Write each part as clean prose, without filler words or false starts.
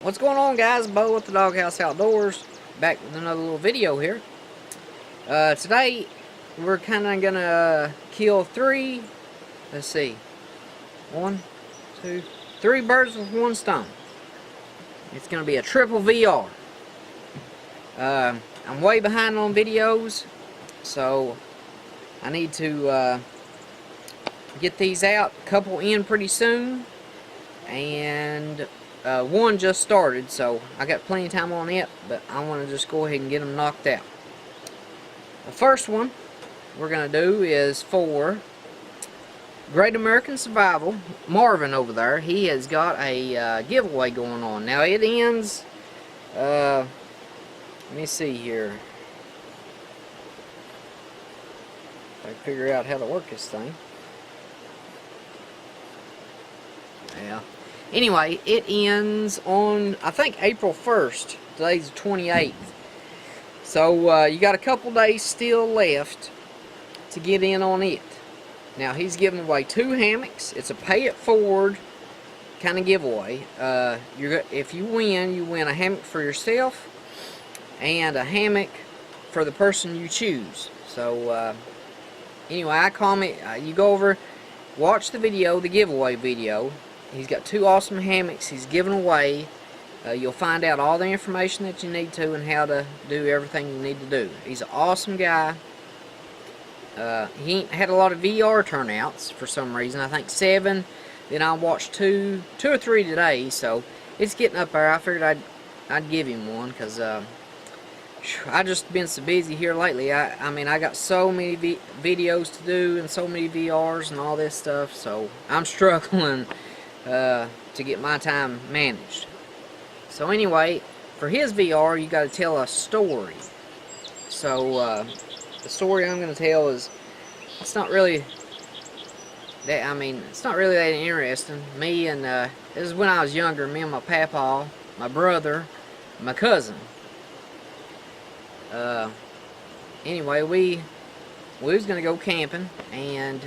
What's going on, guys? Bo with the Doghouse Outdoors, back with another little video here. Today we're kind of gonna kill three, let's see, 1, 2, 3 birds with one stone. It's gonna be a triple VR. I'm way behind on videos, so I need to get these out, a couple in pretty soon, and one just started, so I got plenty of time on it, but I want to just go ahead and get them knocked out. The first one we're going to do is for Great American Survival. Marvin over there, he has got a giveaway going on. Now it ends, let me see here, if I can figure out how to work this thing. Yeah. Anyway, it ends on, I think, April 1st. Today's the 28th. So, you got a couple days still left to get in on it. Now, he's giving away 2 hammocks. It's a pay-it-forward kind of giveaway. If you win a hammock for yourself and a hammock for the person you choose. So, anyway, I comment, you go over, watch the video, the giveaway video. He's got 2 awesome hammocks he's giving away. You'll find out all the information that you need to and how to do everything you need to do. He's an awesome guy. He ain't had a lot of VR turnouts for some reason. I think 7. Then I watched 2 or 3 today. So it's getting up there. I figured I'd give him one because I just been so busy here lately. I mean, I got so many videos to do and so many VRs and all this stuff. So I'm struggling to get my time managed. So anyway, for his VR, you got to tell a story. So the story I'm going to tell is, it's not really that, I mean, it's not really that interesting. Me and this is when I was younger. Me and my papa, my brother, my cousin. Anyway, we was going to go camping, and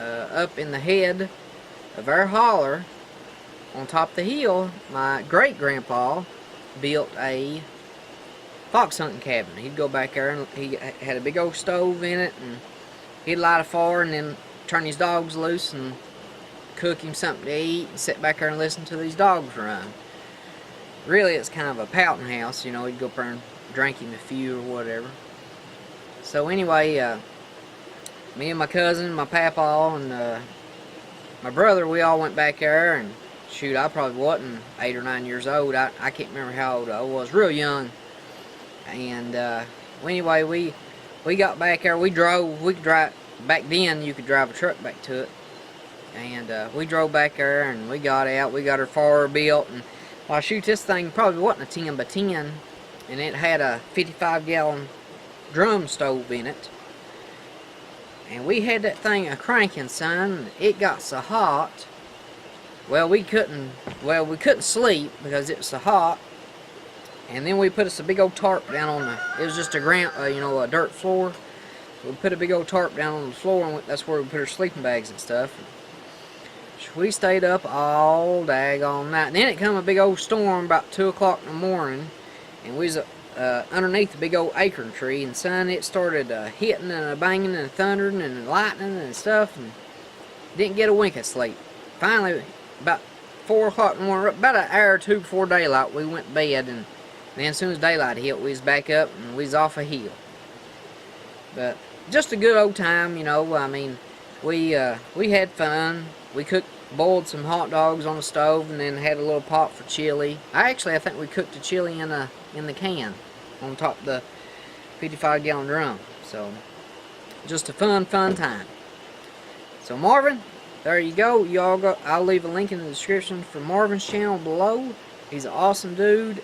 up in the head of our holler, on top of the hill, my great-grandpa built a fox hunting cabin. He'd go back there, and he had a big old stove in it, and he'd light a fire and then turn his dogs loose and cook him something to eat and sit back there and listen to these dogs run. Really, it's kind of a pouting house, you know. He'd go up there and drink him a few or whatever. So anyway, me and my cousin, my papa, and my brother, we all went back there, and shoot, I probably wasn't 8 or 9 years old. I can't remember how old I was. Real young. And anyway, we got back there. We could drive. Back then, you could drive a truck back to it. And we drove back there, and we got out. We got our fire built. And well, shoot, this thing probably wasn't a 10 by 10. And it had a 55-gallon drum stove in it. And we had that thing a-cranking, son. It got so hot. Well, we couldn't sleep because it was so hot. And then we put us a big old tarp down on the, it was just a ground, a dirt floor. So we put a big old tarp down on the floor, and that's where we put our sleeping bags and stuff. We stayed up all daggone night. And then it come a big old storm about 2 o'clock in the morning, and we was underneath the big old acorn tree, and son, it started hitting and banging and thundering and lightning and stuff, and didn't get a wink of sleep. Finally, about 4 o'clock in the morning, about an hour or 2 before daylight, we went to bed, and then as soon as daylight hit, we was back up and we was off a hill. But just a good old time, you know. I mean, we had fun. We boiled some hot dogs on the stove, and then had a little pot for chili. I think we cooked the chili in the can on top of the 55-gallon drum. So just a fun time. So Marvin, there you go. Y'all go. I'll leave a link in the description for Marvin's channel below. He's an awesome dude.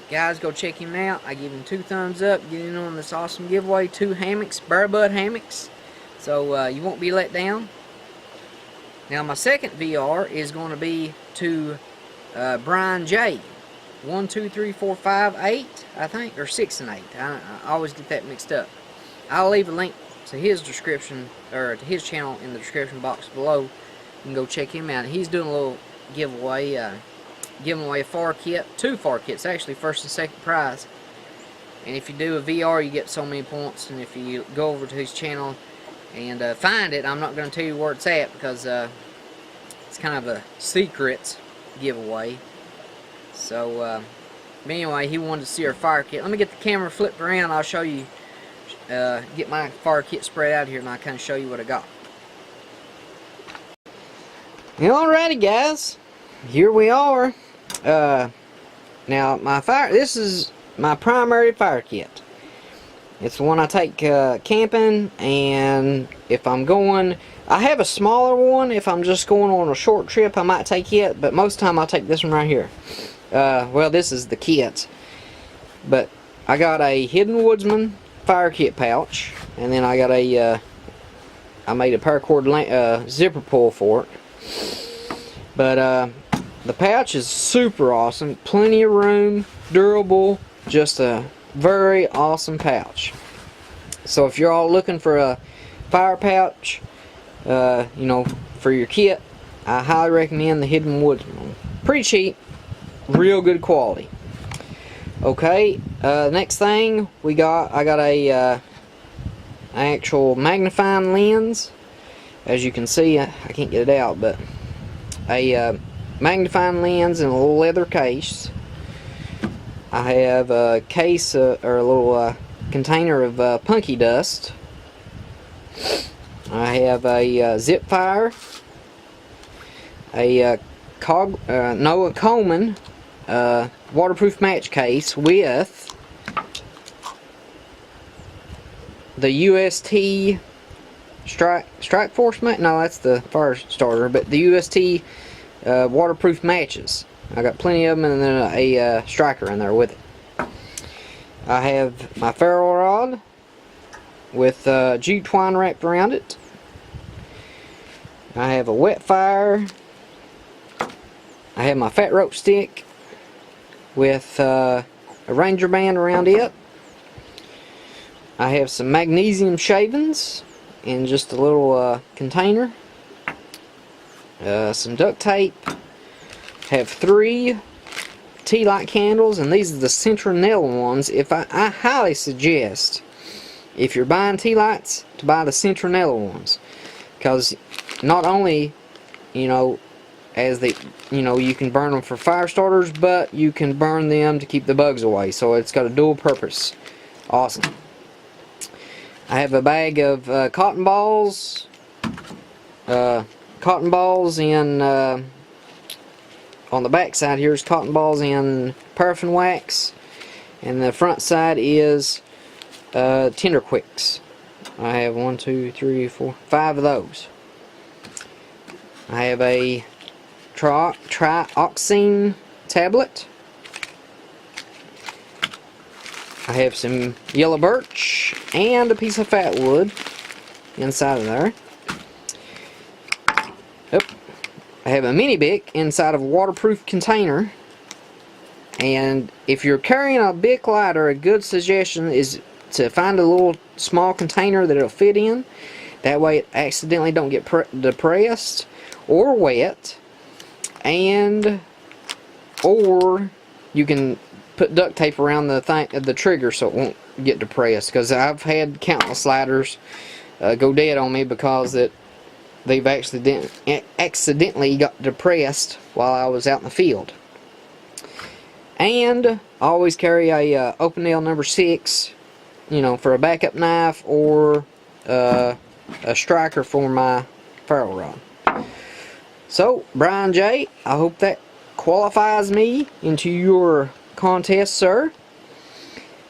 Guys, go check him out. I give him 2 thumbs up. Get in on this awesome giveaway. 2 hammocks, bare butt hammocks. So you won't be let down. Now my second VR is going to be to Brian J. 1, 2, 3, 4, 5, 8, I think, or 6 and 8. I always get that mixed up. I'll leave a link to his description, or to his channel in the description box below. You can go check him out. He's doing a little giveaway. giving away a far kit, 2 far kits actually, first and second prize. And if you do a VR, you get so many points. And if you go over to his channel and find it, I'm not going to tell you where it's at because it's kind of a secret giveaway. So, but anyway, he wanted to see our fire kit. Let me get the camera flipped around. I'll show you, get my fire kit spread out here, and I'll kind of show you what I got. Alrighty, guys, here we are. Now, this is my primary fire kit. It's the one I take camping, and if I'm going, I have a smaller one. If I'm just going on a short trip, I might take it, but most of the time I'll take this one right here. Well, this is the kit, but I got a Hidden Woodsman fire kit pouch, and then I got a I made a paracord zipper pull for it. But the pouch is super awesome, plenty of room, durable, just a very awesome pouch. So if you're all looking for a fire pouch, you know, for your kit, I highly recommend the Hidden Woodsman. Pretty cheap, real good quality. Okay, next thing I got a actual magnifying lens. As you can see, I can't get it out, but a magnifying lens in a little leather case. I have a case or a little container of punky dust. I have a zip fire, a Noah Coleman waterproof match case with the UST Strike Force match. No, that's the fire starter, but the UST waterproof matches. I got plenty of them, and then a striker in there with it. I have my ferrule rod with jute twine wrapped around it. I have a wet fire. I have my fat rope stick with a ranger band around it. I have some magnesium shavings in just a little container. Some duct tape. Have 3 tea light candles, and these are the citronella ones. I highly suggest, if you're buying tea lights, to buy the citronella ones, because not only, you know, you can burn them for fire starters, but you can burn them to keep the bugs away. So it's got a dual purpose. Awesome. I have a bag of cotton balls. Cotton balls in. On the back side here is cotton balls in paraffin wax, and the front side is Tender Quicks. I have 1, 2, 3, 4, 5 of those. I have a trioxane tablet. I have some yellow birch and a piece of fat wood inside of there. Yep. I have a mini Bic inside of a waterproof container. And if you're carrying a Bic lighter, a good suggestion is to find a little small container that it'll fit in. That way it accidentally don't get depressed or wet. And or you can put duct tape around the trigger so it won't get depressed. Because I've had countless lighters go dead on me because they've accidentally got depressed while I was out in the field. And I always carry a open nail number 6, you know, for a backup knife, or a striker for my ferrule rod. So, Brian J., I hope that qualifies me into your contest, sir.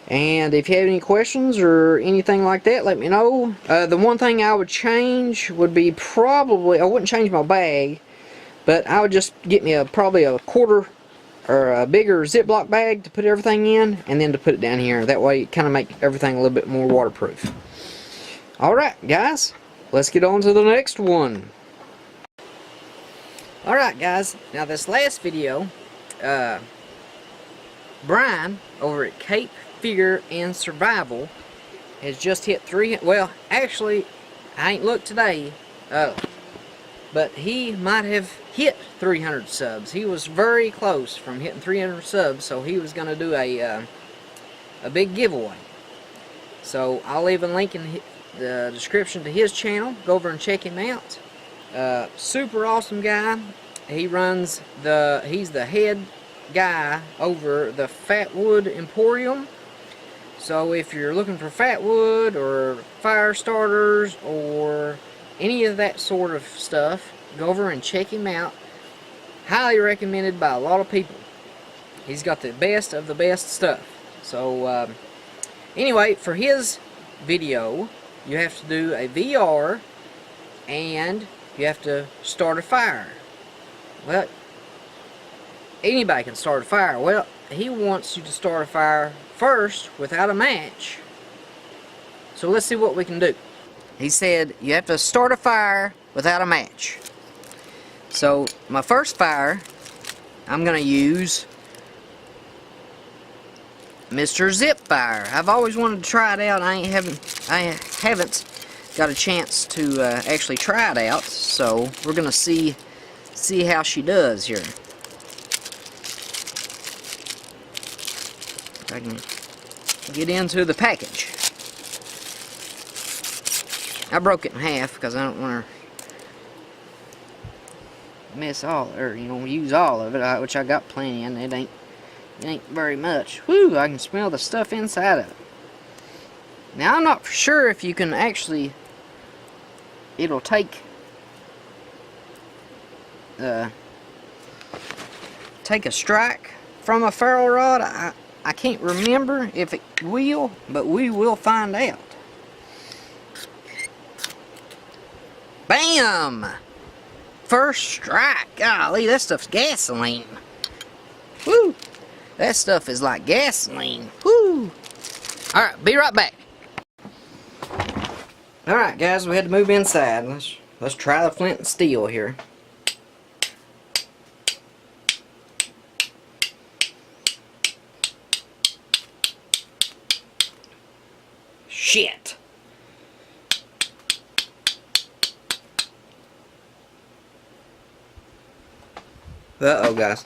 And if you have any questions or anything like that, let me know. The one thing I would change would be probably, I wouldn't change my bag, but I would just get me probably a quarter or a bigger Ziploc bag to put everything in, and then to put it down here. That way it kind of make everything a little bit more waterproof. Alright guys, let's get on to the next one. Alright guys, now this last video, Brian over at Cape Figure and Survival has just hit 300. Well, actually, I ain't looked today. but he might have hit 300 subs. He was very close from hitting 300 subs, so he was going to do a big giveaway. So I'll leave a link in the description to his channel. Go over and check him out. Super awesome guy. He's the head guy over the Fatwood Emporium. So if you're looking for Fatwood or fire starters or any of that sort of stuff, go over and check him out. Highly recommended by a lot of people. He's got the best of the best stuff. So anyway, for his video, you have to do a VR and you have to start a fire. Well, anybody can start a fire. Well, he wants you to start a fire first without a match. So let's see what we can do. He said you have to start a fire without a match. So my first fire, I'm going to use Mr. Zip Fire. I've always wanted to try it out. I haven't got a chance to actually try it out. So we're going to see how she does here. If I can get into the package. I broke it in half because I don't want to miss all, or use all of it, which I got plenty, and it ain't very much. Whew, I can smell the stuff inside of it. Now I'm not sure if you can actually, it'll take a strike from a ferro rod. I can't remember if it will, but we will find out. Bam! First strike. Golly, that stuff's gasoline. Woo! That stuff is like gasoline. Woo! Alright, be right back. Alright guys, we had to move inside. Let's try the flint and steel here. Shit! Uh-oh, guys.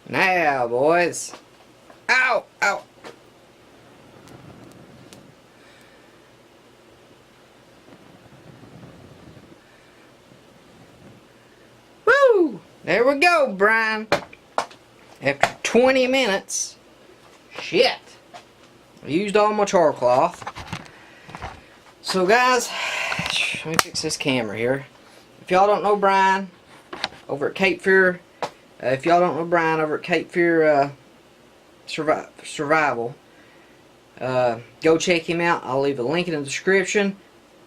Now, boys. Ow! Ow! Woo! There we go, Brian. After 20 minutes. Shit. I used all my char cloth. So, guys, let me fix this camera here. If y'all don't know Brian over at Cape Fear, if y'all don't know Brian over at Cape Fear Survival, go check him out. I'll leave a link in the description.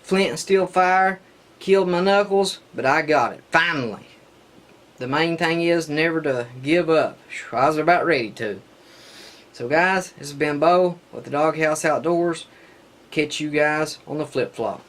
Flint and steel fire killed my knuckles, but I got it finally. The main thing is never to give up. I was about ready to. So guys, this has been Bo with the Doghouse Outdoors. Catch you guys on the flip flop.